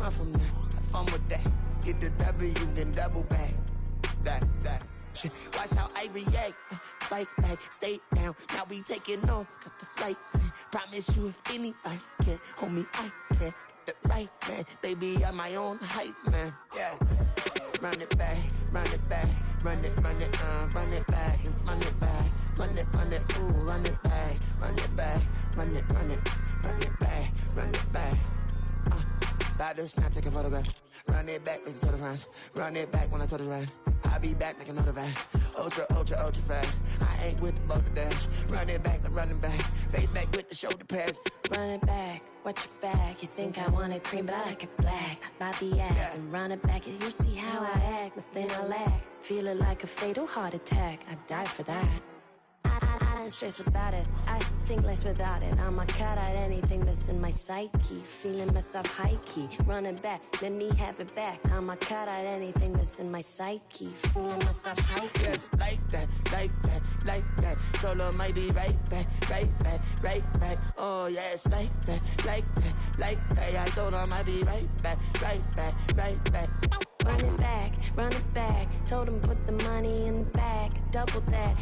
run from that. Have fun with that. Get the W, then double back. That shit. Watch how I react. Fight back, stay down. Now we taking off. Got the flight plan. Promise you if anybody can, homie, I can. Get the right man. Baby, I'm my own hype man. Yeah. Run it back, run it back. Run it back, and run it back. Run it, ooh, run it back. Run it back, run it back, run it back. About to snap, take a photograph. Run it back, make it to the runs. Run it back when I told it right. I'll be back, make another back. Ultra fast. I ain't with the boulder dash. Run it back, but running back. Face back with the shoulder pads. Run it back, watch your back. You think I want it cream, but I like it black. Not the act, yeah. And run it back. You see how I act, nothing I lack. Feel it like a fatal heart attack. I'd die for that. I don't stress about it. I think less without it. I'ma cut out anything that's in my psyche. Feeling myself high key. Running back, let me have it back. I'ma cut out anything that's in my psyche. Feeling myself high key. Yes, like that. Solo might be right back. Oh, yes, like that. I told her I might be right back. Run it back. Told him put the money in the bag. Double that.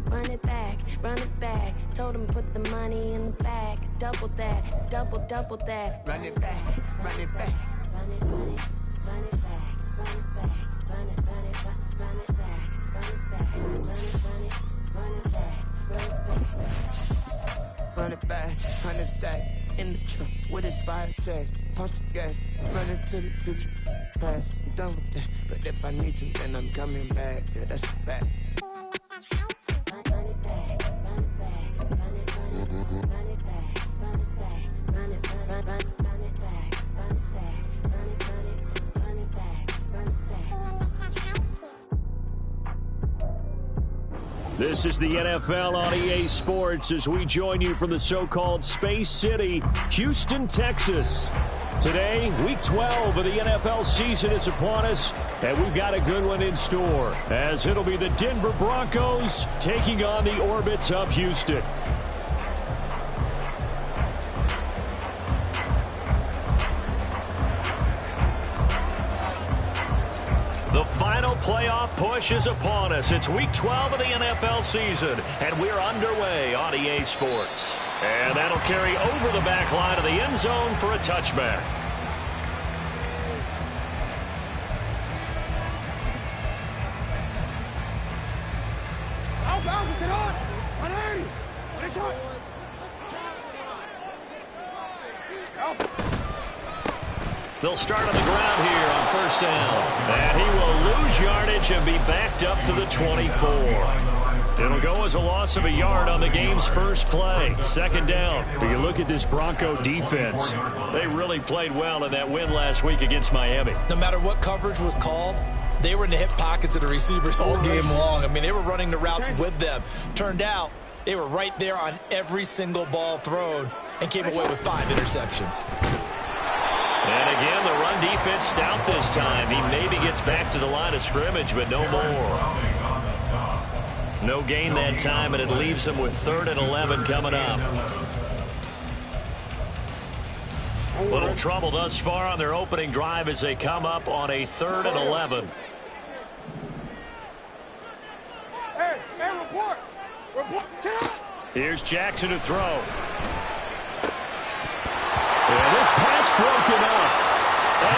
Run it back. Told him put the money in the bag. Double that. Double that. Run it back. Run it back. Run it back. Run it back. Run it back. Run it back. Run it back. Run it back. 100 stack in the trunk with his fire tag. Punch the gas. Run into the future. Past. I'm done with that. But if I need to, then I'm coming back. Yeah, that's a fact. This is the NFL on EA Sports as we join you from the so-called Space City, Houston, Texas. Today, Week 12 of the NFL season is upon us, and we've got a good one in store, as it'll be the Denver Broncos taking on the Orbits of Houston. The final playoff push is upon us. It's Week 12 of the NFL season, and we're underway on EA Sports. And that'll carry over the back line of the end zone for a touchback. They'll start on the ground here on first down. And he will lose yardage and be backed up to the 24. It'll go as a loss of a yard on the game's first play. Second down. You look at this Bronco defense. They really played well in that win last week against Miami. No matter what coverage was called, they were in the hip pockets of the receivers all game long. I mean, they were running the routes with them. Turned out they were right there on every single ball thrown and came away with 5 interceptions. And again, the run defense stout this time. He maybe gets back to the line of scrimmage, but no more. No gain that time, and it leaves him with 3rd and 11 coming up. Little trouble thus far on their opening drive as they come up on a 3rd and 11. Hey, report. Here's Jackson to throw. And this pass broken up.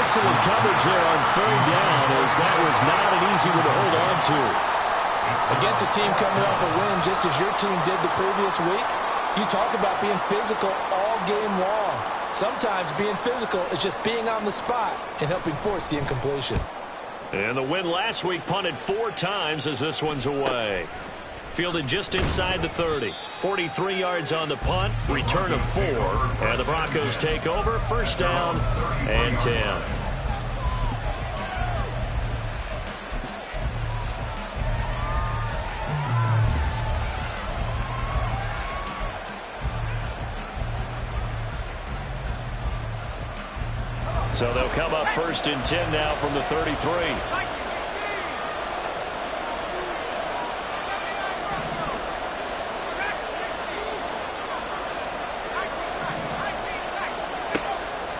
Excellent coverage there on 3rd down, as that was not an easy one to hold on to. Against a team coming off a win just as your team did the previous week, you talk about being physical all game long. Sometimes being physical is just being on the spot and helping force the incompletion. And the win last week punted 4 times as this one's away. Fielded just inside the 30. 43 yards on the punt, return of 4. And the Broncos take over, first down and 10. So they'll come up first and 10 now from the 33.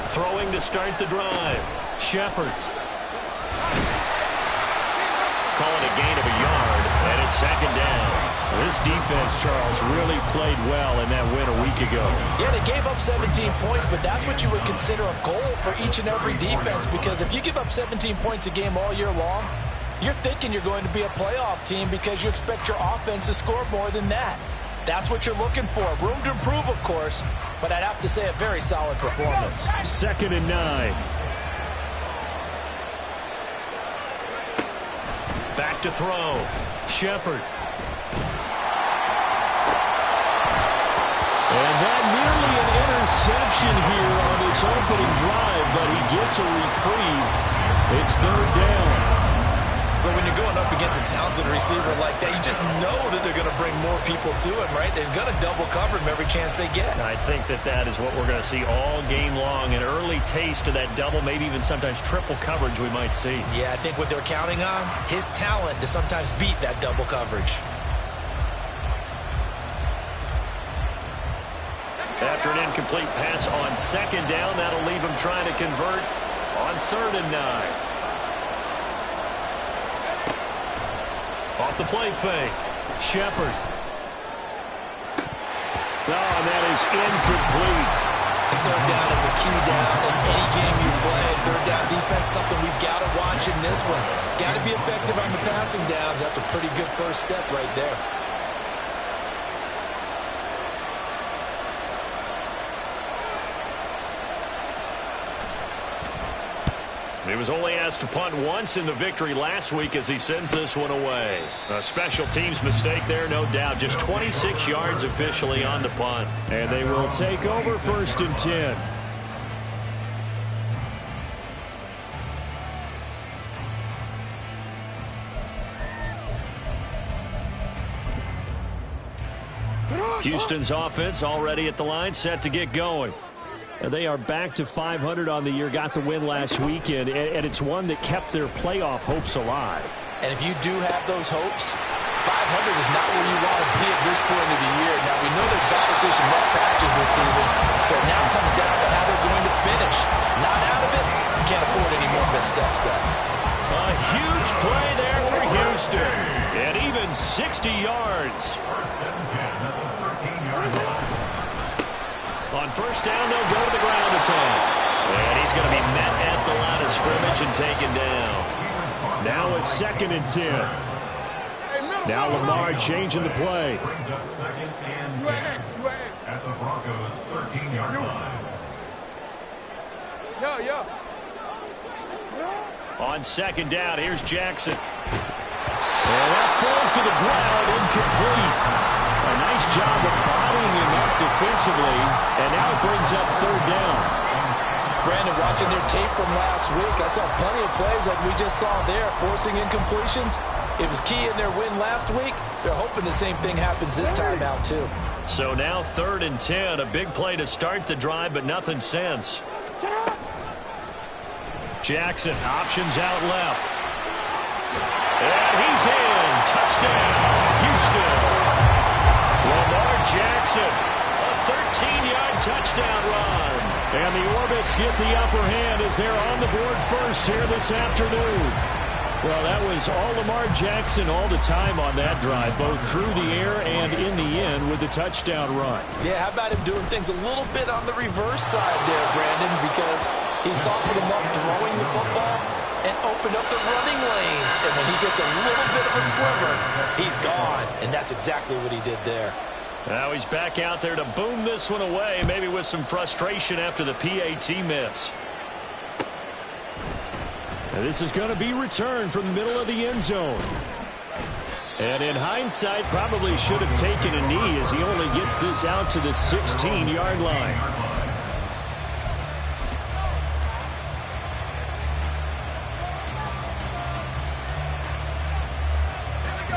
Throwing going to start the drive. Shepard. Call it a gain of a yard, and it's second down. This defense, Charles, really played well in that win a week ago. Yeah, they gave up 17 points, but that's what you would consider a goal for each and every defense, because if you give up 17 points a game all year long, you're thinking you're going to be a playoff team because you expect your offense to score more than that. That's what you're looking for. Room to improve, of course, but I'd have to say a very solid performance. 2nd and 9. Back to throw. Shepard. And that nearly an interception here on this opening drive, but he gets a reprieve. It's 3rd down. But when you're going up against a talented receiver like that, you just know that they're going to bring more people to him, right? They're going to double cover him every chance they get. I think that is what we're going to see all game long. An early taste of that double, maybe even sometimes triple coverage we might see. Yeah, I think what they're counting on, his talent to sometimes beat that double coverage. After an incomplete pass on 2nd down, that'll leave him trying to convert on 3rd and 9. Off the play fake. Shepard. Oh, and that is incomplete. Third down is a key down in any game you play. Third down defense, something we've got to watch in this one. Got to be effective on the passing downs. That's a pretty good first step right there. He was only asked to punt once in the victory last week as he sends this one away. A special teams mistake there, no doubt. Just 26 yards officially on the punt. And they will take over 1st and 10. Houston's offense already at the line, set to get going. They are back to 500 on the year, got the win last weekend, and it's one that kept their playoff hopes alive. And if you do have those hopes, 500 is not where you want to be at this point of the year. Now, we know they've battled through some rough patches this season, so it now comes down to how they're going to finish. Not out of it, you can't afford any more missteps, though. A huge play there for Houston, and even 60 yards. On 1st down, they'll go to the ground attack. And he's going to be met at the line of scrimmage and taken down. Now a 2nd and 10. Now Lamar changing the play. Brings up 2nd and 10 at the Broncos' 13-yard line. On 2nd down, here's Jackson. And that falls to the ground, incomplete. A nice job of bodying him up defensively, and now it brings up 3rd down. Brandon, watching their tape from last week, I saw plenty of plays like we just saw there, forcing incompletions. It was key in their win last week. They're hoping the same thing happens this time out, too. So now 3rd and 10, a big play to start the drive, but nothing since. Jackson, options out left. And he's in. Touchdown, Houston. Lamar Jackson, a 13-yard touchdown run. And the Orbits get the upper hand as they're on the board first here this afternoon. Well, that was all Lamar Jackson all the time on that drive, both through the air and in the end with the touchdown run. Yeah, how about him doing things a little bit on the reverse side there, Brandon, because he softened him up throwing the football and opened up the running lanes. And when he gets a little bit of a sliver, he's gone. And that's exactly what he did there. Now he's back out there to boom this one away, maybe with some frustration after the PAT miss. And this is going to be returned from the middle of the end zone. And in hindsight, probably should have taken a knee as he only gets this out to the 16-yard line.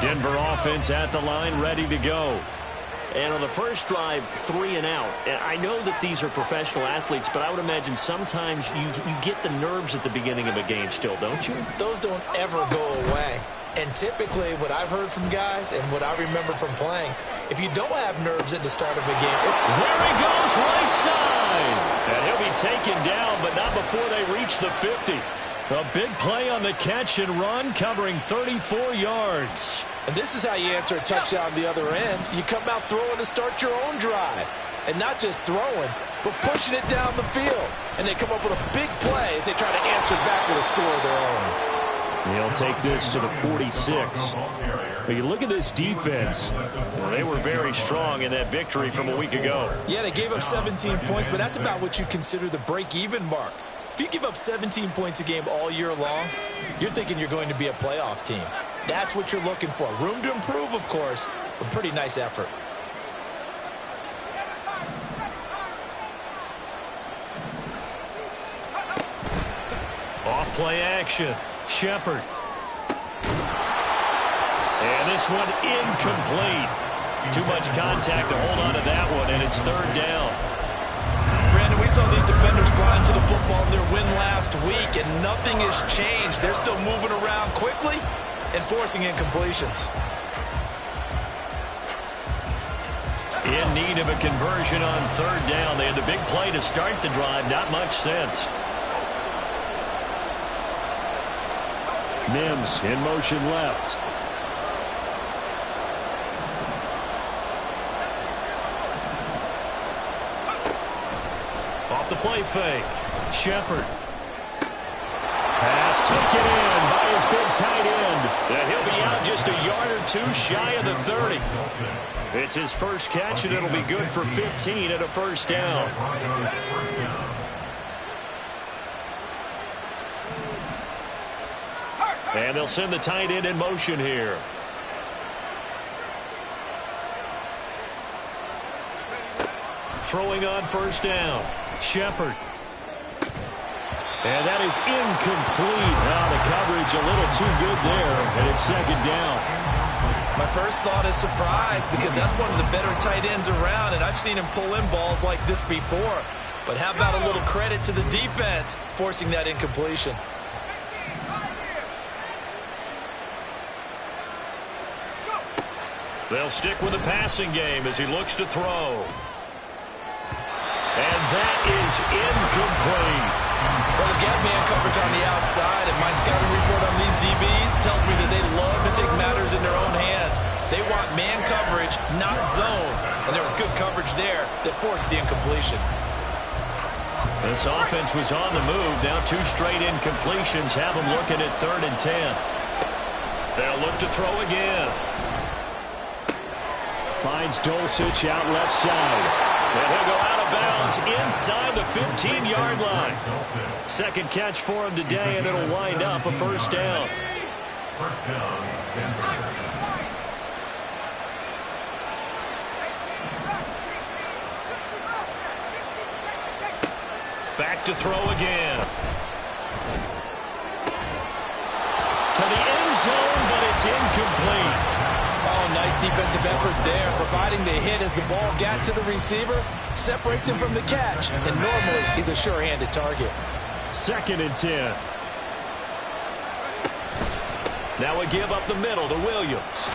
Denver offense at the line, ready to go. And on the first drive, 3 and out. And I know that these are professional athletes, but I would imagine sometimes you get the nerves at the beginning of a game still, don't you? Those don't ever go away. And typically what I've heard from guys and what I remember from playing, If you don't have nerves at the start of a game. There he goes, right side. And he'll be taken down, but not before they reach the 50. A big play on the catch and run, covering 34 yards. And this is how you answer a touchdown the other end. You come out throwing to start your own drive. And not just throwing, but pushing it down the field. And they come up with a big play as they try to answer back with a score of their own. They'll take this to the 46. But you look at this defense. They were very strong in that victory from a week ago. Yeah, they gave up 17 points, but that's about what you consider the break-even mark. If you give up 17 points a game all year long, you're thinking you're going to be a playoff team. That's what you're looking for. Room to improve, of course, but pretty nice effort. Off play action. Shepard. And this one incomplete. Too much contact to hold on to that one, and it's third down. Brandon, we saw these defenders fly into the football in their win last week, and nothing has changed. They're still moving around quickly and forcing incompletions. In need of a conversion on third down. They had the big play to start the drive. Not much sense. Mims in motion left. Off the play fake. Shepard. Pass taken in by his big tight end. And he'll be out just a yard or two shy of the 30. It's his first catch, and it'll be good for 15 at a first down. And they'll send the tight end in motion here. Throwing on first down. Shepard. And that is incomplete. Now the coverage a little too good there, and it's second down. My first thought is surprise, because that's one of the better tight ends around, and I've seen him pull in balls like this before. But how about a little credit to the defense forcing that incompletion? They'll stick with the passing game as he looks to throw. And that is incomplete. Well, they've got man coverage on the outside, and my scouting report on these DBs tells me that they love to take matters in their own hands. They want man coverage, not zone. And there was good coverage there that forced the incompletion. This offense was on the move. Now 2 straight incompletions have them looking at 3rd and 10. They'll look to throw again. Finds Dulcich out left side. And he'll go out of bounds inside the 15-yard line. Second catch for him today, and it'll wind up a first down. Back to throw again. To the end zone, but it's incomplete. Oh, nice defensive effort there, providing the hit as the ball got to the receiver, separates him from the catch, and normally he's a sure-handed target. 2nd and 10. Now a give up the middle to Williams.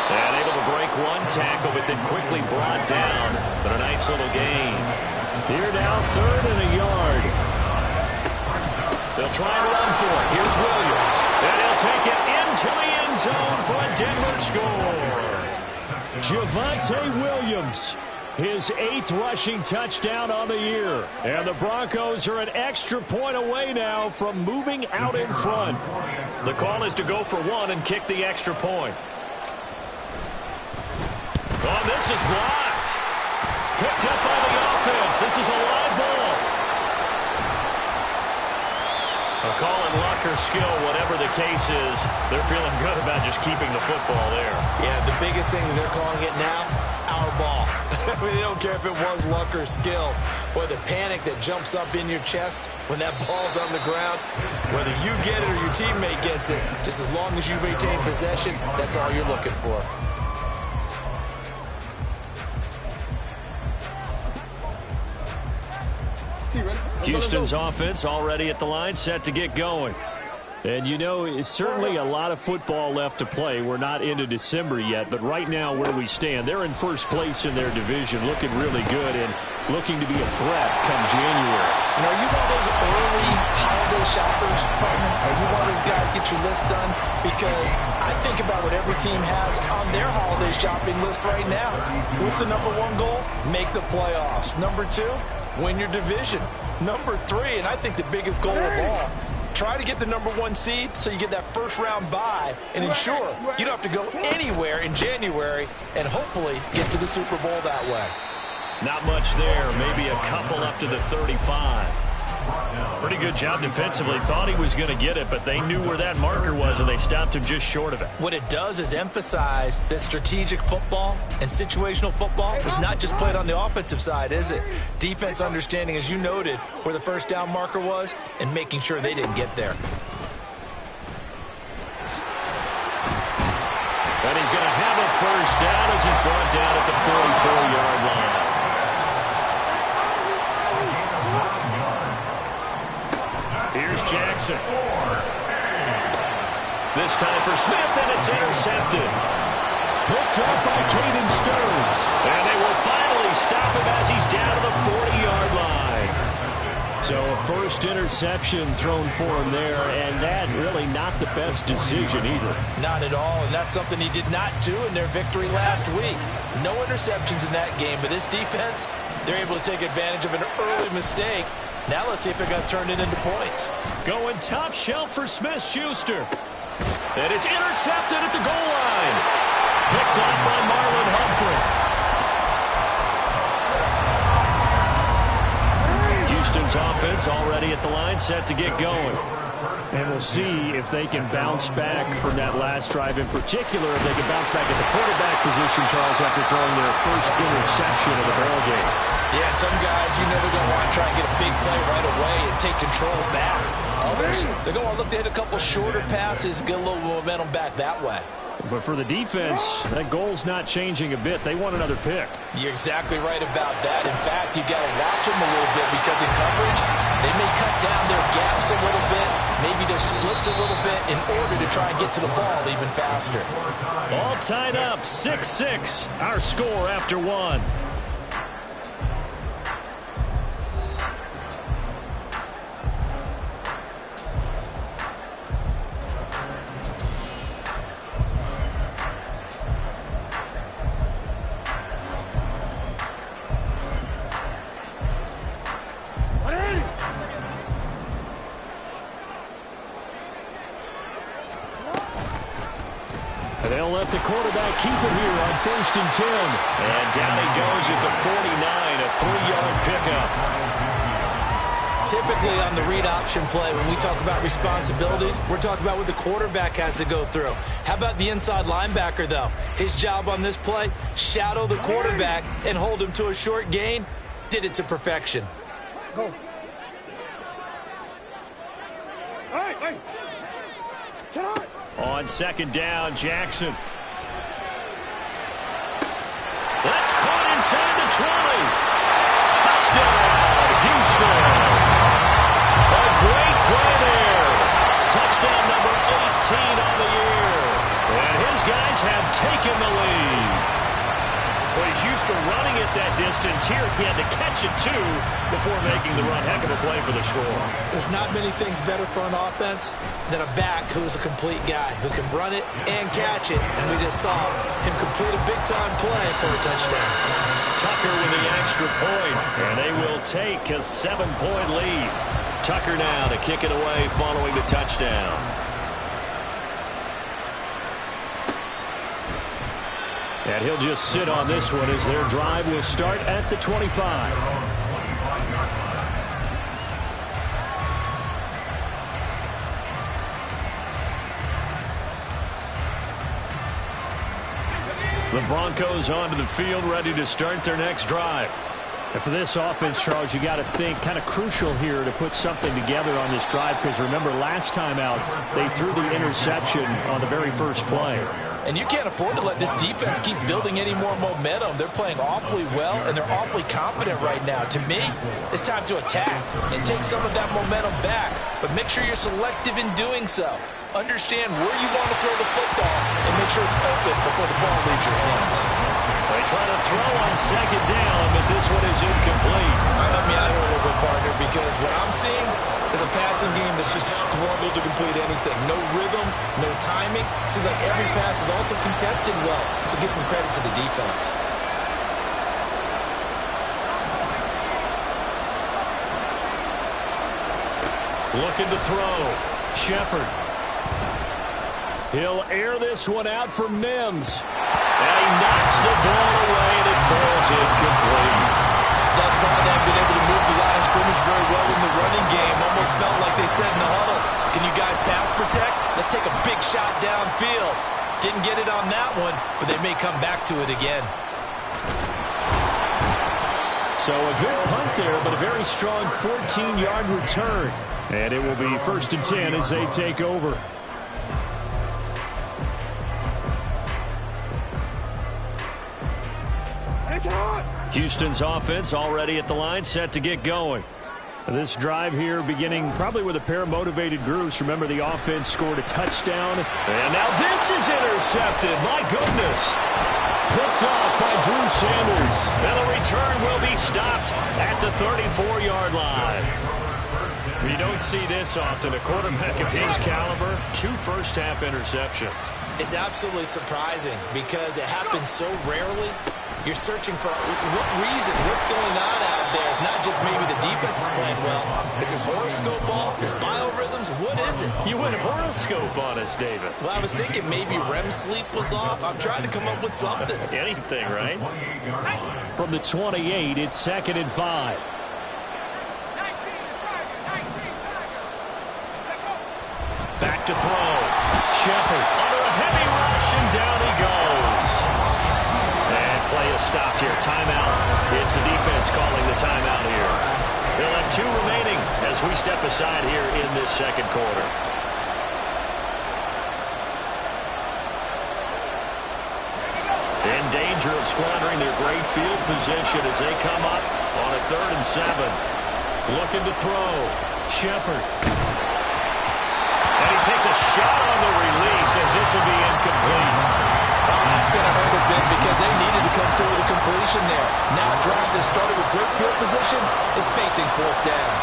And able to break one tackle, but then quickly brought down. But a nice little gain. Here now, 3rd and a yard. They'll try and run for it. Here's Williams. And he'll take it into the end zone for a Denver score. Javonte Williams, his 8th rushing touchdown on the year. And the Broncos are an extra point away now from moving out in front. The call is to go for 1 and kick the extra point. Oh, this is blocked. Picked up by the offense. This is a live ball. A call in luck or skill, whatever the case is, they're feeling good about just keeping the football there. Yeah, the biggest thing they're calling it now, our ball. They don't care if it was luck or skill. Boy, the panic that jumps up in your chest when that ball's on the ground, whether you get it or your teammate gets it, just as long as you retain possession, that's all you're looking for. Houston's offense already at the line, set to get going. And you know, it's certainly a lot of football left to play. We're not into December yet, but right now where we stand, they're in first place in their division, looking really good and looking to be a threat come January. And are you one of those early holiday shoppers, partner? Are you one of those guys get your list done? Because I think about what every team has on their holiday shopping list right now. What's the number one goal? Make the playoffs. Number two, win your division. Number three, and I think the biggest goal of all, try to get the number one seed so you get that first round bye and ensure you don't have to go anywhere in January and hopefully get to the Super Bowl that way. Not much there, maybe a couple up to the 35. Pretty good job defensively. Thought he was going to get it, but they knew where that marker was, and they stopped him just short of it. What it does is emphasize that strategic football and situational football is not just played on the offensive side, is it? Defense understanding, as you noted, where the first down marker was and making sure they didn't get there. And he's going to have a first down as he's brought down at the 44-yard line. Here's Jackson. This time for Smith, and it's intercepted. Picked up by Caden Stearns. And they will finally stop him as he's down to the 40-yard line. So a first interception thrown for him there, and that really not the best decision either. Not at all, and that's something he did not do in their victory last week. No interceptions in that game, but this defense, they're able to take advantage of an early mistake. Now let's see if it got turned into points. Going top shelf for Smith-Schuster. And it's intercepted at the goal line. Picked up by Marlon Humphrey. Houston's offense already at the line, set to get going. And we'll see if they can bounce back from that last drive in particular, if they can bounce back at the quarterback position, Charles, after throwing their first interception of the ball game. Yeah, some guys, you know they're going to want to try and get a big play right away and take control back. Others, they're going to look to hit a couple shorter passes, get a little momentum back that way. But for the defense, that goal's not changing a bit. They want another pick. You're exactly right about that. In fact, you got to watch them a little bit because in coverage, they may cut down their gaps a little bit, maybe their splits a little bit in order to try and get to the ball even faster. All tied up, 6-6, our score after one. They'll let the quarterback keep it here on 1st and 10. And down he goes at the 49, a 3-yard pickup. Typically on the read option play, when we talk about responsibilities, we're talking about what the quarterback has to go through. How about the inside linebacker, though? His job on this play, shadow the quarterback and hold him to a short gain. Did it to perfection. Go. All right, wait. Get on. On 2nd down, Jackson. That's caught inside the 20. Touchdown, Houston. A great play there. Touchdown number 18 on the year. And his guys have taken the lead. Well, he's used to running it that distance. Here he had to catch it, too, before making the run. Heck of a play for the score. There's not many things better for an offense than a back who is a complete guy who can run it and catch it. And we just saw him complete a big-time play for a touchdown. Tucker with the extra point, and they will take a 7-point lead. Tucker now to kick it away following the touchdown. And he'll just sit on this one as their drive will start at the 25. The Broncos onto the field, ready to start their next drive. And for this offense, Charles, you got to think kind of crucial here to put something together on this drive, because remember last time out, they threw the interception on the very first play. And you can't afford to let this defense keep building any more momentum. They're playing awfully well, and they're awfully confident right now. To me, it's time to attack and take some of that momentum back. But make sure you're selective in doing so. Understand where you want to throw the football and make sure it's open before the ball leaves your hands. They try to throw on second down, but this one is incomplete. Help me out here a little bit, partner, because what I'm seeing is a passing game that's just struggled to complete anything. No rhythm, no timing. Seems like every pass is also contested well, so give some credit to the defense. Looking to throw. Shepard. He'll air this one out for Mims. And he knocks the ball away, and it falls incomplete. Thus far, they've been able to move the line of scrimmage very well in the running game. Almost felt like they said in the huddle, can you guys pass protect? Let's take a big shot downfield. Didn't get it on that one, but they may come back to it again. So a good punt there, but a very strong 14-yard return. And it will be 1st and 10 as they take over. Houston's offense already at the line, set to get going. This drive here beginning probably with a pair of motivated groups. Remember, the offense scored a touchdown. And now this is intercepted. My goodness. Picked off by Drew Sanders. And the return will be stopped at the 34-yard line. We don't see this often. A quarterback of his caliber, 2 first-half interceptions. It's absolutely surprising because it happens so rarely. You're searching for what reason, what's going on out there. It's not just maybe the defense is playing well. Is his horoscope off? His biorhythms? What is it? You went horoscope on us, David. Well, I was thinking maybe REM sleep was off. I'm trying to come up with something. Anything, right? From the 28, it's 2nd and 5. Back to throw. Shepard under a heavy rush, and down he goes. And play is stopped here. Timeout. It's the defense calling the timeout here. They'll have 2 remaining as we step aside here in this second quarter. In danger of squandering their great field position as they come up on a 3rd and 7. Looking to throw. Shepard. And he takes a shot on the release as this will be incomplete. That's going to hurt a bit because they needed to come through with a completion there. Now a drive that started with great field position is facing 4th down.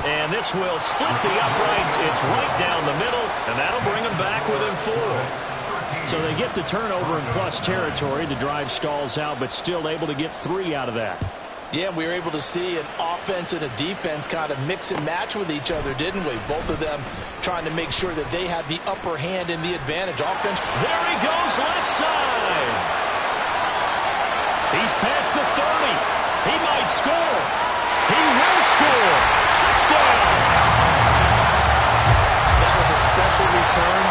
And this will split the uprights. It's right down the middle, and that'll bring them back within 4. So they get the turnover in plus territory. The drive stalls out, but still able to get 3 out of that. Yeah, we were able to see an offense and a defense kind of mix and match with each other, didn't we? Both of them trying to make sure that they had the upper hand and the advantage. Offense. There he goes, left side. He's past the 30. He might score. He will score. Touchdown. That was a special return,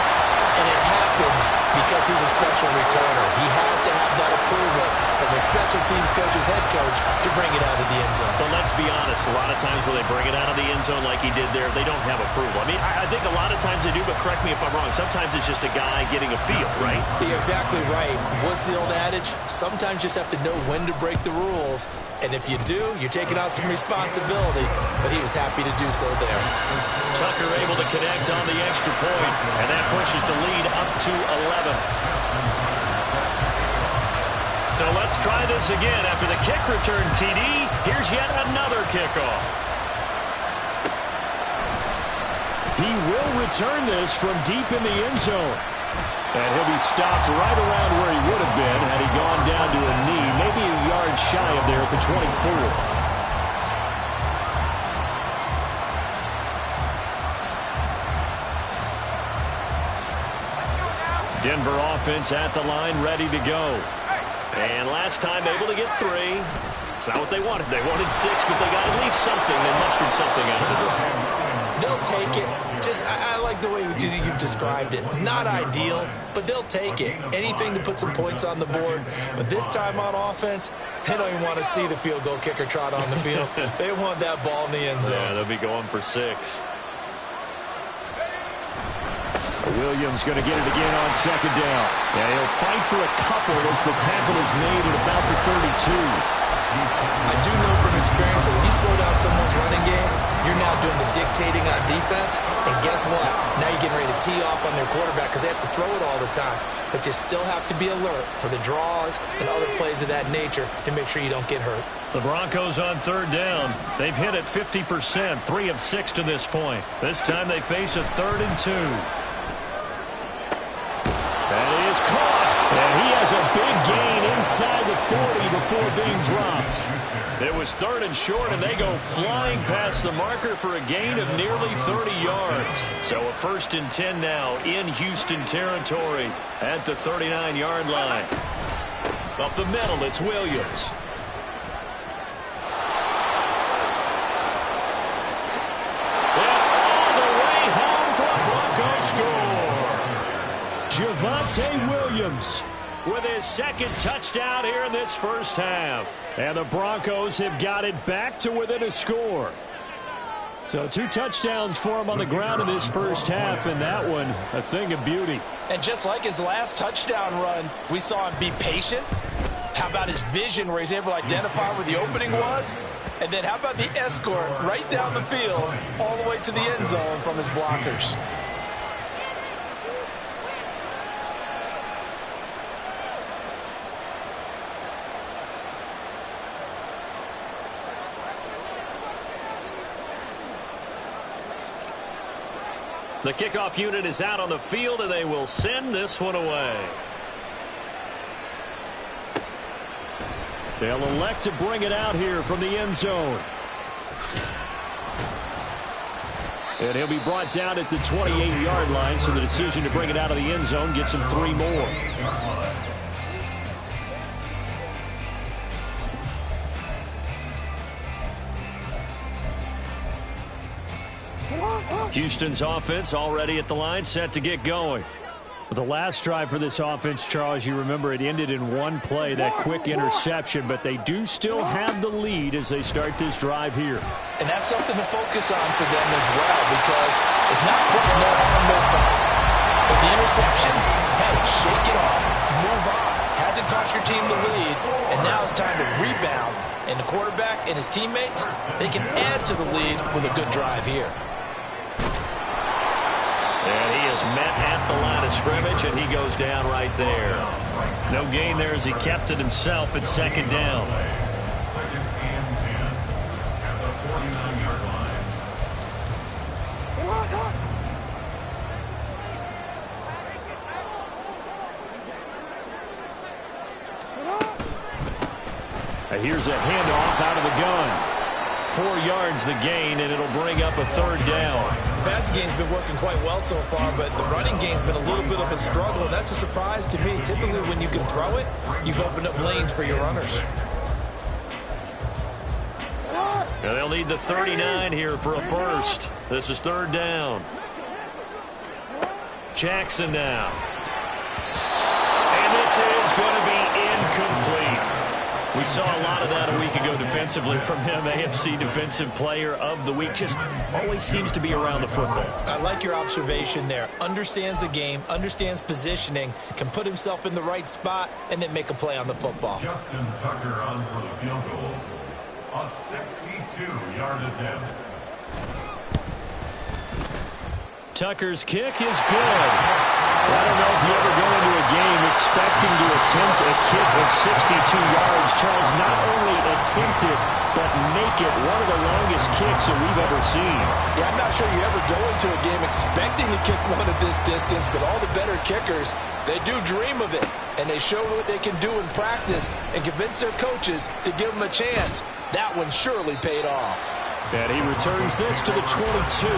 and it happened because he's a special returner. He has to have that approval from his special teams coach's head coach to bring it out of the end zone. But let's be honest, a lot of times when they bring it out of the end zone like he did there, they don't have approval. I mean, I think a lot of times they do, but correct me if I'm wrong. Sometimes it's just a guy getting a feel, right? You're exactly right. What's the old adage? Sometimes you just have to know when to break the rules. And if you do, you're taking on some responsibility. But he was happy to do so there. Tucker able to connect on the extra point, and that pushes the lead up to 11. So let's try this again. After the kick return TD, here's yet another kickoff. He will return this from deep in the end zone. And he'll be stopped right around where he would have been had he gone down to a knee, maybe a yard shy of there at the 24. Denver offense at the line, ready to go. And last time able to get 3. It's not what they wanted. They wanted 6, but they got at least something. They mustered something out of the drive. They'll take it. I like the way you've described it. Not ideal, but they'll take it. Anything to put some points on the board. But this time on offense, they don't even want to see the field goal kicker trot on the field. They want that ball in the end zone. Yeah, they'll be going for 6. Williams going to get it again on second down. Yeah, he'll fight for a couple as the tackle is made at about the 32. I do know from experience that when you slow down someone's running game, you're now doing the dictating on defense. And guess what? Now you're getting ready to tee off on their quarterback because they have to throw it all the time. But you still have to be alert for the draws and other plays of that nature to make sure you don't get hurt. The Broncos on third down. They've hit it 50%, 3 of 6 to this point. This time they face a 3rd and 2. That is caught. And he has a big gain inside the 40 before being dropped. It was 3rd and short, and they go flying past the marker for a gain of nearly 30 yards. So a 1st and 10 now in Houston territory at the 39-yard line. Up the middle, it's Williams. Javonte Williams with his 2nd touchdown here in this first half. And the Broncos have got it back to within a score. So 2 touchdowns for him on the ground in this first half, and that one a thing of beauty. And just like his last touchdown run, we saw him be patient. How about his vision where he's able to identify where the opening was? And then how about the escort right down the field all the way to the end zone from his blockers? The kickoff unit is out on the field, and they will send this one away. They'll elect to bring it out here from the end zone. And he'll be brought down at the 28-yard line, so the decision to bring it out of the end zone gets him 3 more. Houston's offense already at the line, set to get going. The last drive for this offense, Charles, you remember it ended in 1 play, that quick interception, but they do still have the lead as they start this drive here. And that's something to focus on for them as well, because it's not quite no harm, no foul. But the interception, hey, shake it off, move on. Hasn't cost your team the lead, and now it's time to rebound. And the quarterback and his teammates, they can add to the lead with a good drive here. And he is met at the line of scrimmage, and he goes down right there. No gain there as he kept it himself at 2nd down. 2nd and 10 at the 49-yard line. Here's a handoff out of the gun. 4 yards the gain, and it'll bring up a 3rd down. The passing game's been working quite well so far, but the running game's been a little bit of a struggle. That's a surprise to me. Typically, when you can throw it, you've opened up lanes for your runners. And they'll need the 39 here for a 1st. This is 3rd down. Jackson now. And this is going to be incomplete. We saw a lot of that a week ago defensively from him. AFC Defensive Player of the Week. Just always seems to be around the football. I like your observation there. Understands the game, understands positioning, can put himself in the right spot, and then make a play on the football. Justin Tucker on for the field goal. A 62-yard attempt. Tucker's kick is good. I don't know if you ever go into a game expecting to attempt a kick of 62 yards. Charles, not only attempt it, but make it one of the longest kicks that we've ever seen. Yeah, I'm not sure you ever go into a game expecting to kick one at this distance, but all the better kickers, they do dream of it, and they show what they can do in practice and convince their coaches to give them a chance. That one surely paid off. And he returns this to the 22.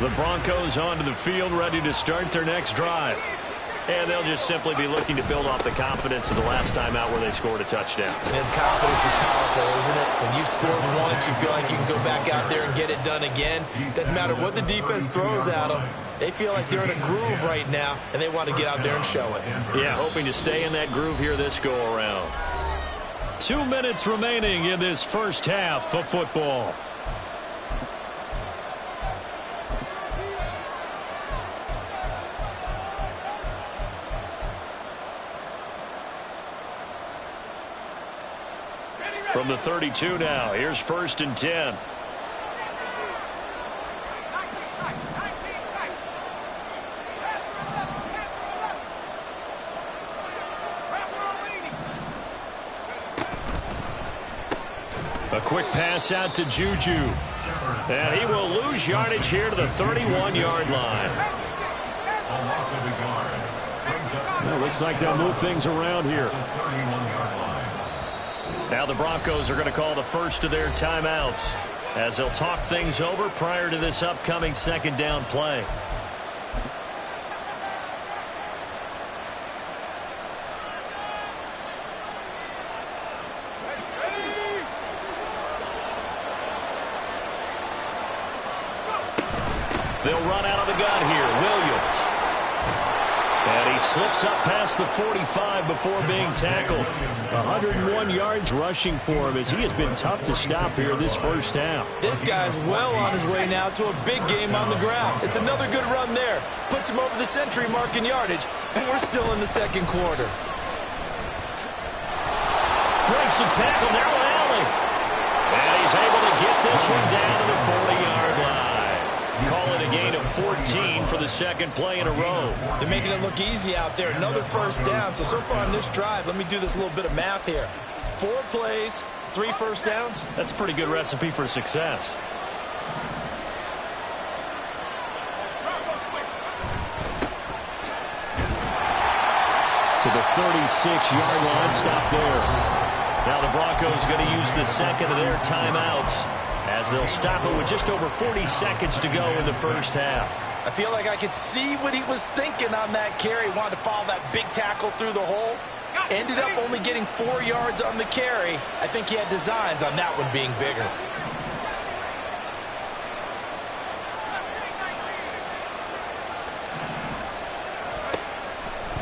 The Broncos onto the field, ready to start their next drive. And they'll just simply be looking to build off the confidence of the last time out where they scored a touchdown. And confidence is powerful, isn't it? When you've scored once, you feel like you can go back out there and get it done again. Doesn't matter what the defense throws at them. They feel like they're in a groove right now, and they want to get out there and show it. Yeah, hoping to stay in that groove here this go-around. 2 minutes remaining in this first half of football. From the 32 now, here's 1st and 10. A quick pass out to Juju. And he will lose yardage here to the 31-yard line. Well, looks like they'll move things around here. Now the Broncos are going to call the first of their timeouts as they'll talk things over prior to this upcoming 2nd down play. They'll run out of the gun here. Williams. And he slips up past the 45 before being tackled. 101 yards rushing for him as he has been tough to stop here this first half. This guy's well on his way now to a big game on the ground. It's another good run there. Puts him over the century mark in yardage, and we're still in the 2nd quarter. Breaks the tackle, narrow alley. And he's able to get this one down to the 40-yard line. Call it a gain of 14 for the 2nd play in a row. They're making it look easy out there. Another first down. So far on this drive, let me do this little bit of math here. 4 plays, 3 first downs. That's a pretty good recipe for success. To the 36-yard line, stop there. Now the Broncos going to use the 2nd of their timeouts as they'll stop it with just over 40 seconds to go in the first half. I feel like I could see what he was thinking on that carry. Wanted to follow that big tackle through the hole. Ended up only getting 4 yards on the carry. I think he had designs on that one being bigger.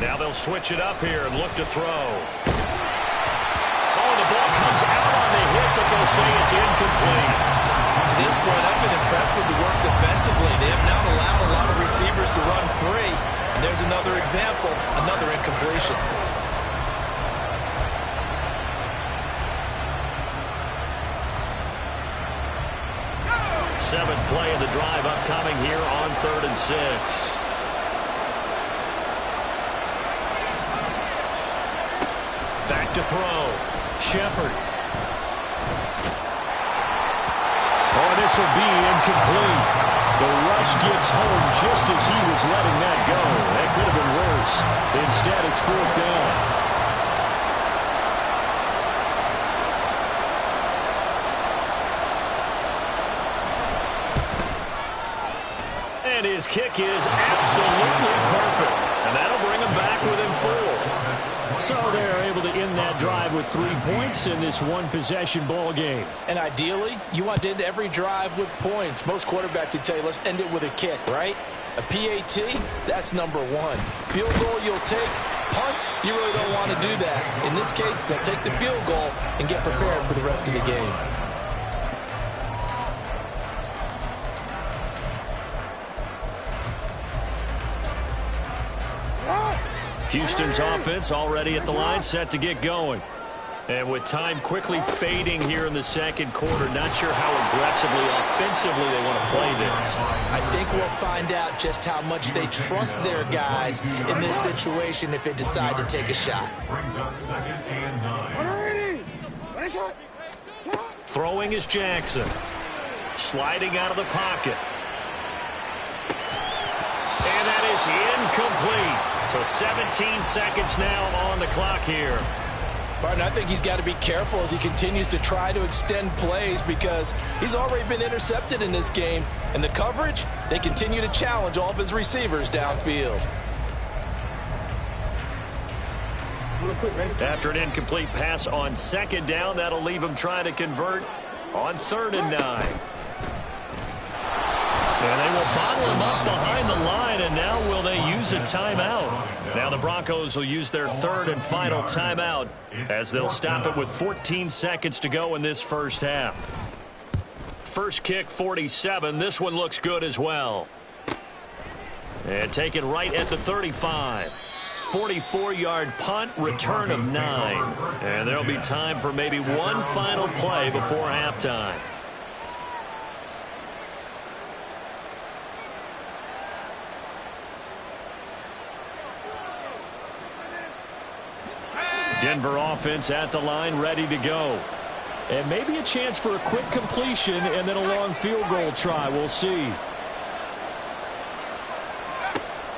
Now they'll switch it up here and look to throw. Oh, the ball comes out on the hit, but they'll say it's incomplete. To this point, I've been impressed with the work defensively. They have not allowed a lot of receivers to run free. And there's another example, another incompletion. Seventh play of the drive upcoming here on 3rd and 6. Back to throw. Shepard. Oh, this will be incomplete. The rush gets home just as he was letting that go. That could have been worse. Instead, it's 4th down. And his kick is absolutely perfect. And that'll bring him back within 4. So they're able to end that drive with 3 points in this one-possession ball game. And ideally, you want to end every drive with points. Most quarterbacks would tell you, let's end it with a kick, right? A PAT, that's number 1. Field goal you'll take. Punts, you really don't want to do that. In this case, they'll take the field goal and get prepared for the rest of the game. Houston's offense already at the line, set to get going. And with time quickly fading here in the 2nd quarter, not sure how aggressively, offensively they want to play this. I think we'll find out just how much they trust their guys in this situation if they decide to take a shot. Brings up 2nd and 9. Throwing is Jackson. Sliding out of the pocket. And that is incomplete. So 17 seconds now on the clock here. Barton, I think he's got to be careful as he continues to try to extend plays because he's already been intercepted in this game. And the coverage, they continue to challenge all of his receivers downfield. After an incomplete pass on 2nd down, that'll leave him trying to convert on 3rd and 9. And they will bottle him up behind the line line, and now will they use a timeout? Now the Broncos will use their third and final timeout as they'll stop it with 14 seconds to go in this first half. First kick, 47. This one looks good as well. And taken right at the 35. 44-yard punt, return of 9. And there'll be time for maybe one final play before halftime. Denver offense at the line, ready to go. And maybe a chance for a quick completion and then a long field goal try. We'll see.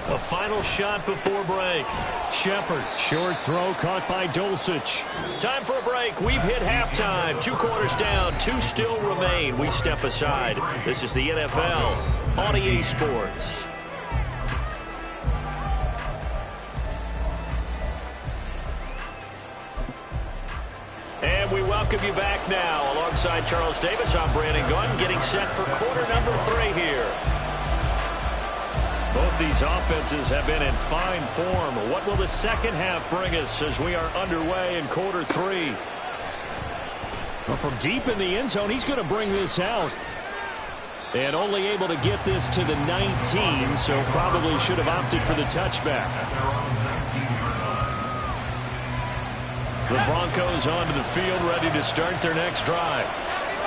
A final shot before break. Shepard, short throw caught by Dulcich. Time for a break. We've hit halftime. 2 quarters down, 2 still remain. We step aside. This is the NFL on EA Sports. And we welcome you back now. Alongside Charles Davis, I'm Brandon Gunn, getting set for quarter number 3 here. Both these offenses have been in fine form. What will the second half bring us as we are underway in quarter 3? Well, from deep in the end zone, he's going to bring this out. And only able to get this to the 19, so probably should have opted for the touchback. The Broncos onto the field, ready to start their next drive.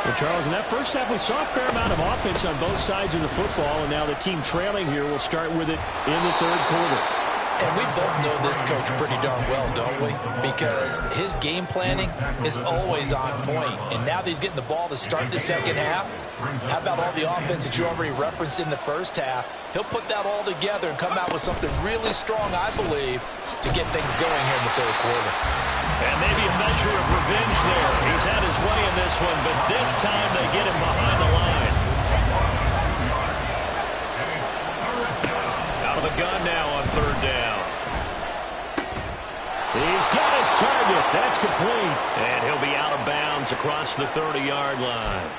Well, Charles, in that first half, we saw a fair amount of offense on both sides of the football, and now the team trailing here will start with it in the third quarter. And we both know this coach pretty darn well, don't we? Because his game planning is always on point. And now that he's getting the ball to start the second half, how about all the offense that you already referenced in the first half? He'll put that all together and come out with something really strong, I believe, to get things going here in the third quarter. And maybe a measure of revenge there. He's had his way in this one, but this time they get him behind the line. Out of the gun now on third down. He's got his target. That's complete. And he'll be out of bounds across the 30-yard line.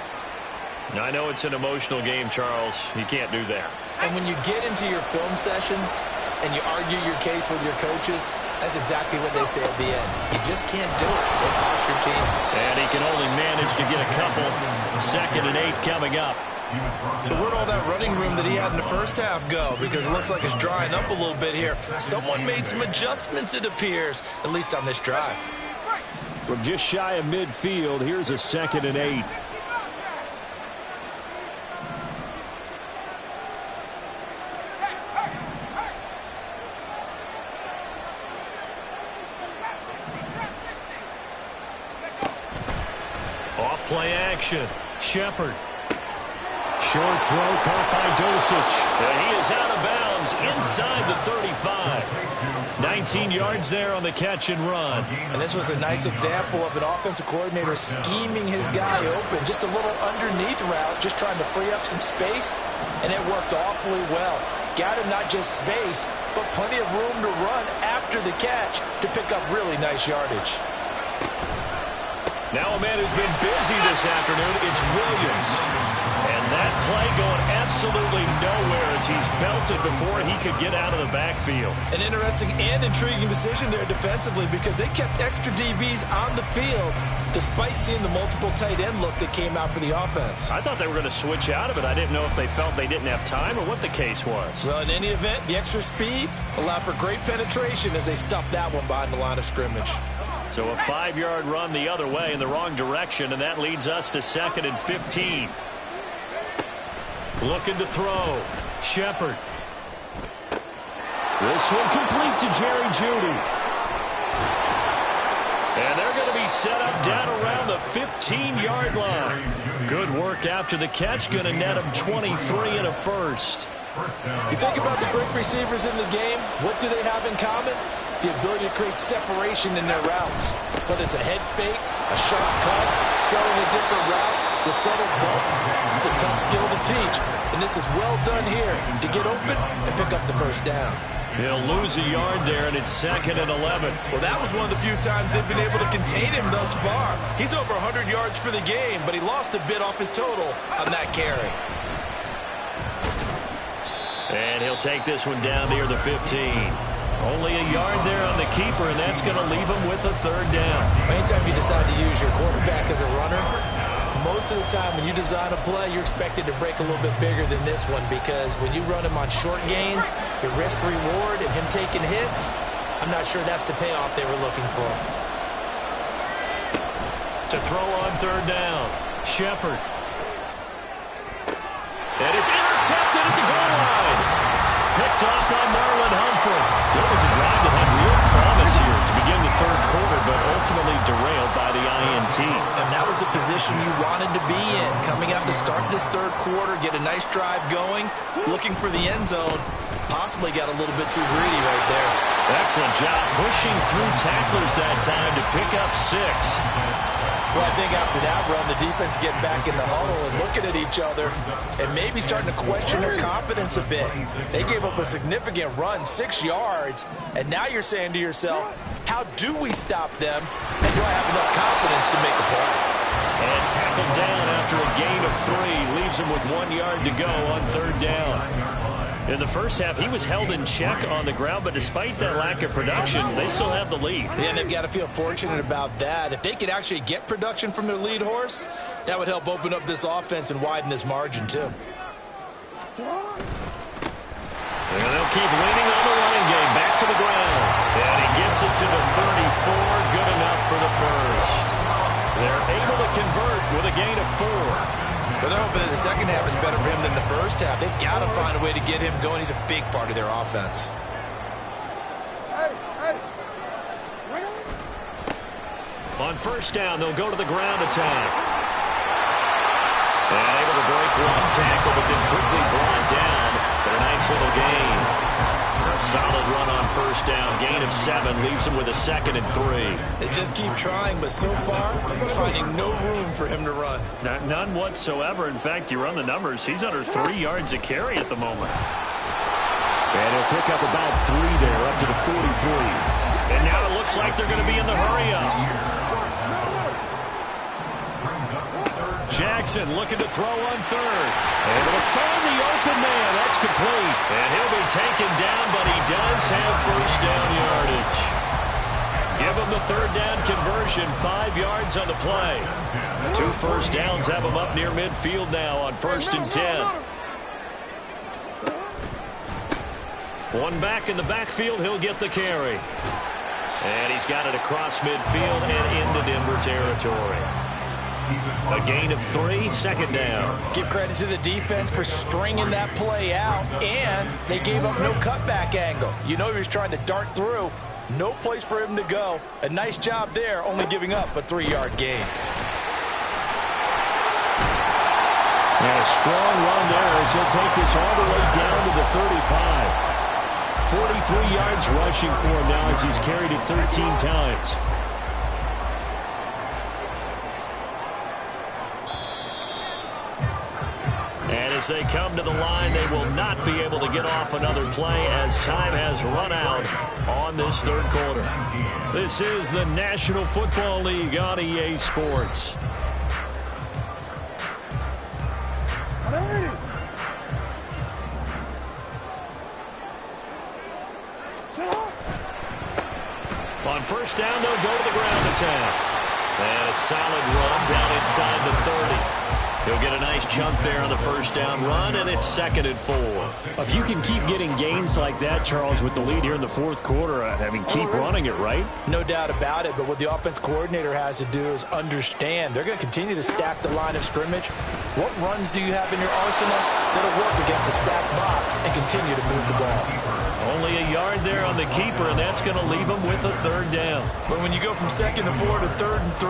Now, I know it's an emotional game, Charles. You can't do that. And when you get into your film sessions and you argue your case with your coaches, that's exactly what they say at the end. You just can't do it. It costs your team. And he can only manage to get a couple. 2nd and 8 coming up. So where'd all that running room that he had in the first half go? Because it looks like it's drying up a little bit here. Someone made some adjustments, it appears, at least on this drive. From just shy of midfield, here's a 2nd and 8. Play action. Shepard. Short throw caught by Dulcich. And he is out of bounds inside the 35. 19 yards there on the catch and run. And this was a nice example of an offensive coordinator scheming his guy open. Just a little underneath route, just trying to free up some space. And it worked awfully well. Got him not just space, but plenty of room to run after the catch to pick up really nice yardage. Now a man who's been busy this afternoon, it's Williams. And that play going absolutely nowhere as he's belted before he could get out of the backfield. An interesting and intriguing decision there defensively because they kept extra DBs on the field despite seeing the multiple tight end look that came out for the offense. I thought they were going to switch out of it. I didn't know if they felt they didn't have time or what the case was. Well, in any event, the extra speed allowed for great penetration as they stuffed that one behind the line of scrimmage. So a 5-yard run the other way in the wrong direction, and that leads us to 2nd and 15. Looking to throw. Shepard. This one complete to Jerry Jeudy. And they're going to be set up down around the 15-yard line. Good work after the catch. Going to net them 23 and a first. You think about the great receivers in the game, what do they have in common? The ability to create separation in their routes. Whether it's a head fake, a sharp cut, selling a different route, the subtle bump. It's a tough skill to teach. And this is well done here to get open and pick up the first down. He'll lose a yard there, and it's 2nd and 11. Well, that was one of the few times they've been able to contain him thus far. He's over 100 yards for the game, but he lost a bit off his total on that carry. And he'll take this one down near the 15. Only a yard there on the keeper, and that's going to leave him with a third down. Anytime you decide to use your quarterback as a runner, most of the time when you design a play, you're expected to break a little bit bigger than this one, because when you run him on short gains, the risk-reward and him taking hits, I'm not sure that's the payoff they were looking for. To throw on third down, Shepard. And it's intercepted at the goal line. Picked off by Marlon Humphrey. So it was a drive that had real promise here to begin the third quarter, but ultimately derailed by the INT. And that was the position you wanted to be in, coming out to start this third quarter, get a nice drive going, looking for the end zone. Possibly got a little bit too greedy right there. Excellent job pushing through tacklers that time to pick up 6. Well, I think after that run, the defense getting back in the huddle and looking at each other and maybe starting to question their confidence a bit. They gave up a significant run, 6 yards, and now you're saying to yourself, how do we stop them, and do I have enough confidence to make a play? And tackled down after a gain of 3. Leaves him with 1 yard to go on third down. In the first half, he was held in check on the ground, but despite that lack of production, they still have the lead. Yeah, and they've got to feel fortunate about that. If they could actually get production from their lead horse, that would help open up this offense and widen this margin, too. And they'll keep leaning on the running game. Back to the ground. And he gets it to the 34. Good enough for the first. They're able to convert with a gain of 4. But they're hoping that the second half is better for him than the first half. They've got to find a way to get him going. He's a big part of their offense. On first down, they'll go to the ground attack. And able to break one tackle, but then quickly brought down. But a nice little gain. A solid run on first down. Gain of 7 leaves him with a 2nd and 3. They just keep trying, but so far, finding no room for him to run. None whatsoever. In fact, you run the numbers. He's under 3 yards a carry at the moment. And he'll pick up about 3 there, up to the 43. And now it looks like they're going to be in the hurry-up. Jackson looking to throw on third. Able to find the open man. That's complete. And he'll be taken down, but he does have first down yardage. Give him the third down conversion. 5 yards on the play. 2 first downs have him up near midfield now on 1st and 10. One back in the backfield. He'll get the carry. And he's got it across midfield and into Denver territory. A gain of 3, 2nd down. Give credit to the defense for stringing that play out, and they gave up no cutback angle. You know he was trying to dart through. No place for him to go. A nice job there, only giving up a 3-yard gain. And a strong run there as he'll take this all the way down to the 35. 43 yards rushing for him now as he's carried it 13 times. And as they come to the line, they will not be able to get off another play as time has run out on this third quarter. This is the National Football League on EA Sports. On first down, they'll go to the ground attack. And a solid run down inside the 30. He'll get a nice chunk there on the first down run, and it's 2nd and 4. If you can keep getting gains like that, Charles, with the lead here in the fourth quarter, I mean, keep running it, right? No doubt about it, but what the offense coordinator has to do is understand. They're going to continue to stack the line of scrimmage. What runs do you have in your arsenal that'll work against a stacked box and continue to move the ball? Only a yard there on the keeper, and that's going to leave him with a third down. But when you go from 2nd and 4 to 3rd and 3,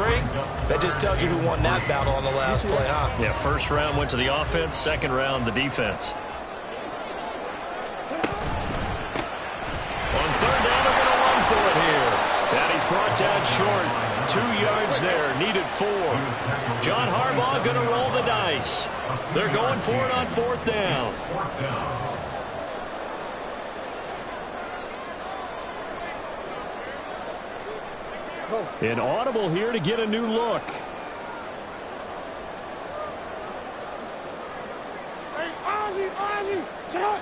that just tells you who won that battle on the last play, huh? Yeah, first round went to the offense, second round the defense. On third down, they're going to run for it here. And he's brought down short. 2 yards there, needed 4. John Harbaugh going to roll the dice. They're going for it on 4th down. An audible here to get a new look. Hey, Ozzie, sit up.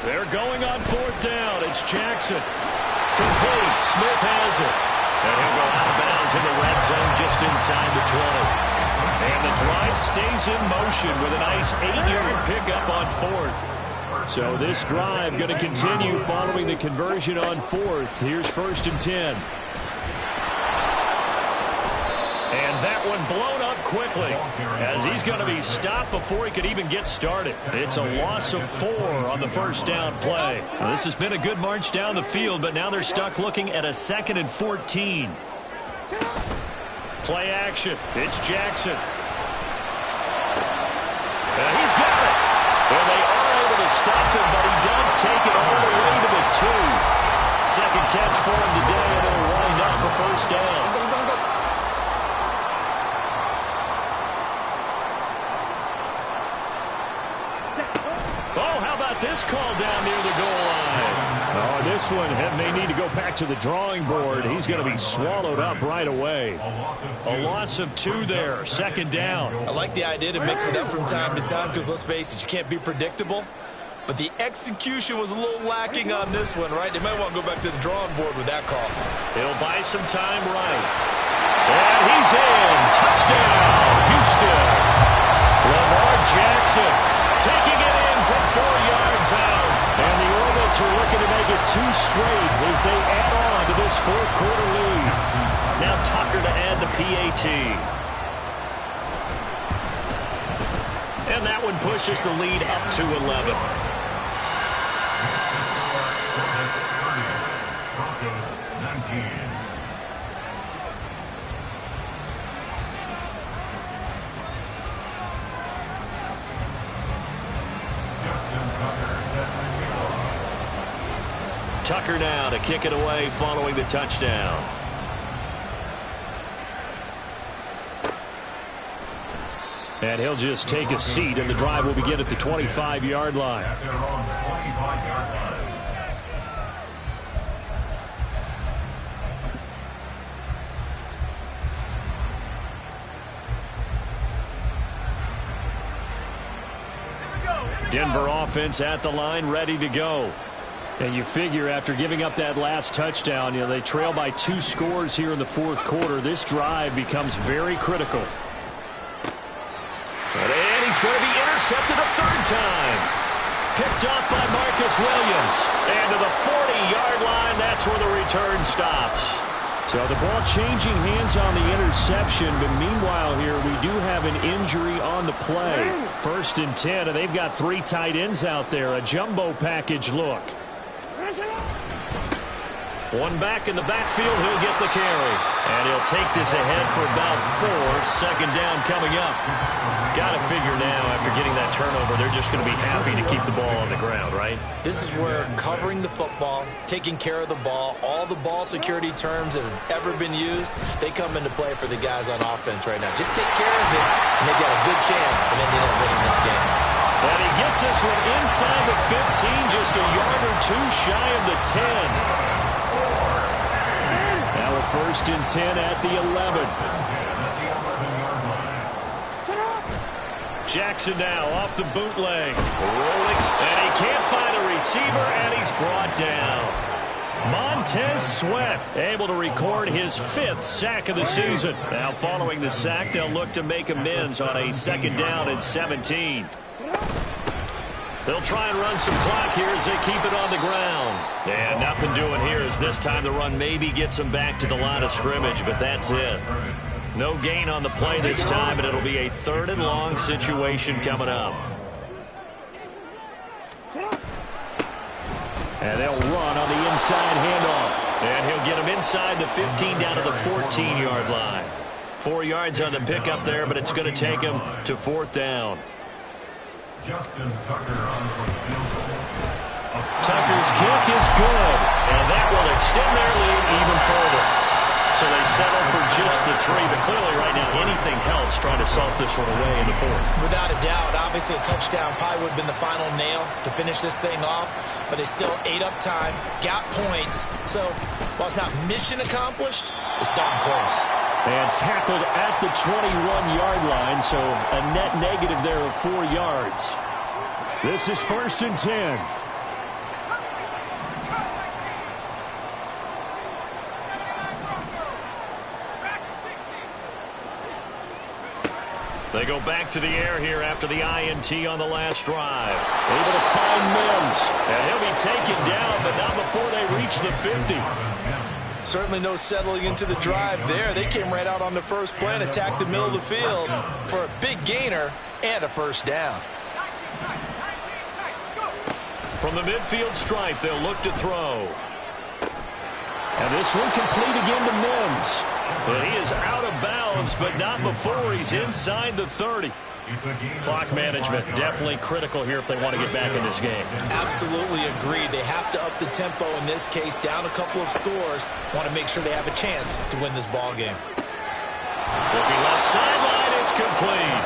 They're going on 4th down. It's Jackson. Complete. Smith has it. And he'll go out of bounds in the red zone just inside the 20. And the drive stays in motion with a nice 8-yard pickup on 4th. So this drive going to continue following the conversion on 4th. Here's 1st and 10. And that one blown up quickly as he's going to be stopped before he could even get started. It's a loss of 4 on the 1st down play. Now, this has been a good march down the field, but now they're stuck looking at a 2nd and 14. Play action. It's Jackson. And he's got it. And they are able to stop him, but he does take it all the way to the 2. Second catch for him today, and it'll wind up a 1st down. This call down near the goal line. Oh, this one may need to go back to the drawing board. He's going to be swallowed up right away. A loss of 2 there, 2nd down. I like the idea to mix it up from time to time because, let's face it, you can't be predictable. But the execution was a little lacking on this one, right? They might want to go back to the drawing board with that call. He'll buy some time right. And he's in. Touchdown, Houston. Lamar Jackson taking it in from 4 yards out. And the Orbits are looking to make it 2 straight as they add on to this 4th quarter lead. Now Tucker to add the PAT. And that one pushes the lead up to 11. Broncos 19. Tucker now to kick it away following the touchdown. And he'll just take a seat, and the drive will begin at the 25-yard line. At their own 25-yard line. Denver offense at the line, ready to go. And you figure after giving up that last touchdown, they trail by 2 scores here in the 4th quarter. This drive becomes very critical. And he's going to be intercepted a 3rd time. Picked up by Marcus Williams. And to the 40-yard line, that's where the return stops. So the ball changing hands on the interception, but meanwhile here we do have an injury on the play. 1st and 10, and they've got 3 tight ends out there. A jumbo package look. One back in the backfield, he'll get the carry. And he'll take this ahead for about 4. 2nd down coming up. Got to figure now, after getting that turnover, they're just going to be happy to keep the ball on the ground, right? This is where covering the football, taking care of the ball, all the ball security terms that have ever been used, they come into play for the guys on offense right now. Just take care of it, and they've got a good chance of ending up winning this game. And he gets this one inside the 15, just a yard or 2 shy of the 10. Now a 1st and 10 at the 11. Jackson now off the bootleg. Rolling, and he can't find a receiver, and he's brought down. Montez Sweat able to record his 5th sack of the season. Now following the sack, they'll look to make amends on a 2nd down and 17. They'll try and run some clock here as they keep it on the ground. And nothing doing here as this time the run maybe gets them back to the line of scrimmage, but that's it. No gain on the play this time, and it'll be a 3rd and long situation coming up. And they'll run on the inside handoff. And he'll get him inside the 15 down to the 14-yard line. 4 yards on the pickup there, but it's going to take him to 4th down. Justin Tucker on for the field goal. Tucker's kick is good, and that will extend their lead even further. So they settle for just the 3, but clearly right now anything helps trying to salt this one away in the 4th. Without a doubt, obviously a touchdown probably would have been the final nail to finish this thing off, but they still ate up time, got points. So while it's not mission accomplished, it's darn close. And tackled at the 21-yard line, so a net negative there of 4 yards. This is 1st and 10. They go back to the air here after the INT on the last drive. Able to find Mims. And he'll be taken down, but not before they reach the 50. Certainly no settling into the drive there. They came right out on the first play and attacked the middle of the field for a big gainer and a first down. From the midfield stripe, they'll look to throw. And this one complete again to Mims. And he is out of bounds, but not before he's inside the 30. Clock management definitely critical here if they want to get back in this game. Absolutely agreed. They have to up the tempo in this case, down a couple of scores. Want to make sure they have a chance to win this ball game. Looking left sideline, it's complete.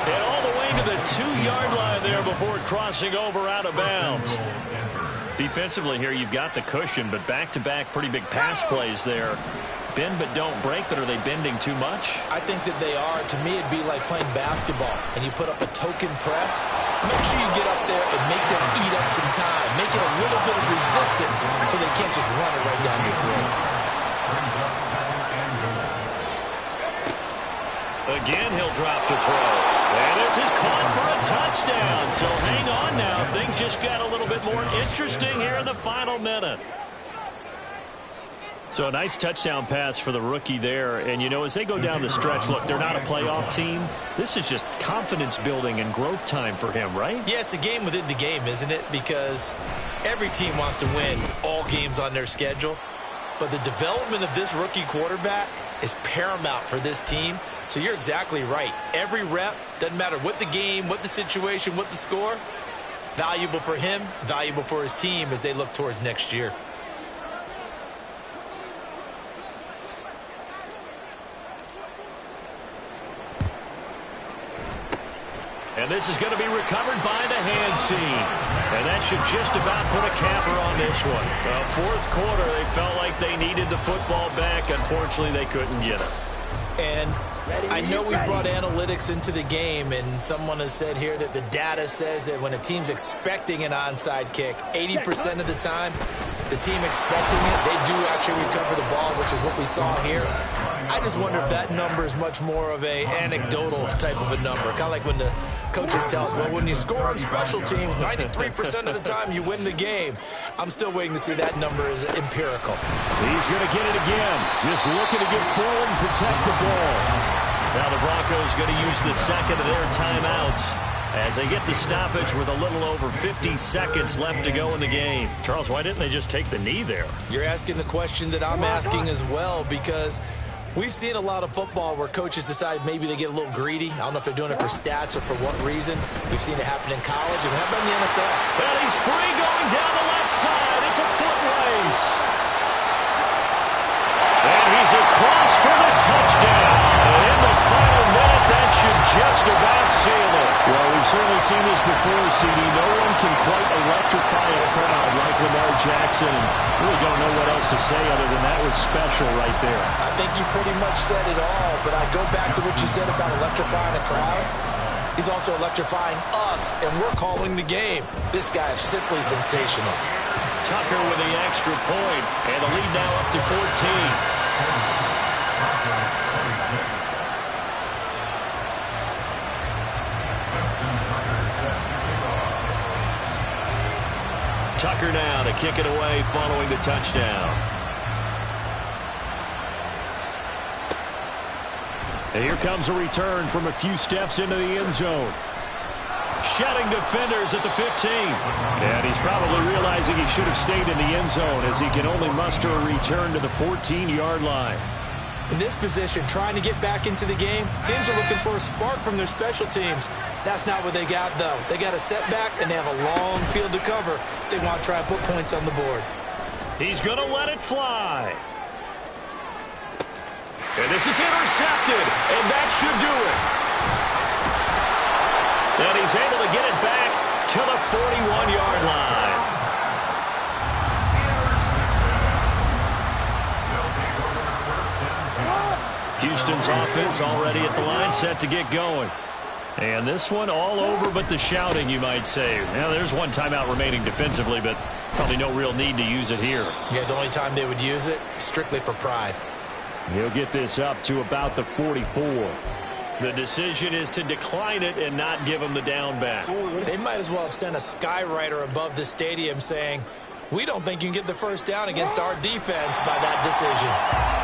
And all the way to the 2-yard line there before crossing over out of bounds. Defensively here, you've got the cushion, but back-to-back pretty big pass plays there. Bend but don't break, but are they bending too much? I think that they are. To me, it'd be like playing basketball, and you put up a token press. Make sure you get up there and make them eat up some time. Make it a little bit of resistance so they can't just run it right down your throat. Again, he'll drop to throw. And this is caught for a touchdown. So hang on now. Things just got a little bit more interesting here in the final minute. So a nice touchdown pass for the rookie there. And, you know, as they go down the stretch, look, they're not a playoff team. This is just confidence building and growth time for him, right? Yeah, it's a game within the game, isn't it? Because every team wants to win all games on their schedule. But the development of this rookie quarterback is paramount for this team. So you're exactly right. Every rep, doesn't matter what the game, what the situation, what the score, valuable for him, valuable for his team as they look towards next year. And this is going to be recovered by the hands team. And that should just about put a capper on this one. Fourth quarter, they felt like they needed the football back. Unfortunately, they couldn't get it. And I know we brought analytics into the game, and someone has said here that the data says that when a team's expecting an onside kick, 80% of the time, the team expecting it, they do actually recover the ball, which is what we saw here. I just wonder if that number is much more of a anecdotal type of a number. Kind of like when the coaches tell us, well, when you score on special teams, 93% of the time you win the game. I'm still waiting to see that number is empirical. He's going to get it again. Just looking to get forward and protect the ball. Now the Broncos going to use the second of their timeouts as they get the stoppage with a little over 50 seconds left to go in the game. Charles, why didn't they just take the knee there? You're asking the question that I'm asking as well, because we've seen a lot of football where coaches decide maybe they get a little greedy. I don't know if they're doing it for stats or for what reason. We've seen it happen in college, and how about in the NFL? Well, he's free going down the left side. It's a foot race. And he's across for the touchdown. And in the final minute, that should just about seal it. Well, we've certainly seen this before, CD. No one can quite electrify a crowd like Lamar Jackson. And really don't know what else to say other than that was special right there. I think you pretty much said it all, but I go back to what you said about electrifying a crowd. He's also electrifying us, and we're calling the game. This guy is simply sensational. Tucker with the extra point, and the lead now up to 14. Tucker now to kick it away following the touchdown. And here comes a return from a few steps into the end zone. Shedding defenders at the 15. And he's probably realizing he should have stayed in the end zone as he can only muster a return to the 14-yard line. In this position, trying to get back into the game, teams are looking for a spark from their special teams. That's not what they got, though. They got a setback, and they have a long field to cover if they want to try and put points on the board. He's going to let it fly. And this is intercepted, and that should do it. And he's able to get it back to the 41-yard line. Houston's offense already at the line, set to get going. And this one all over but the shouting, you might say. Now, there's one timeout remaining defensively, but probably no real need to use it here. Yeah, the only time they would use it, strictly for pride. He'll get this up to about the 44. The decision is to decline it and not give him the down back. They might as well have sent a skywriter above the stadium saying, we don't think you can get the first down against our defense by that decision.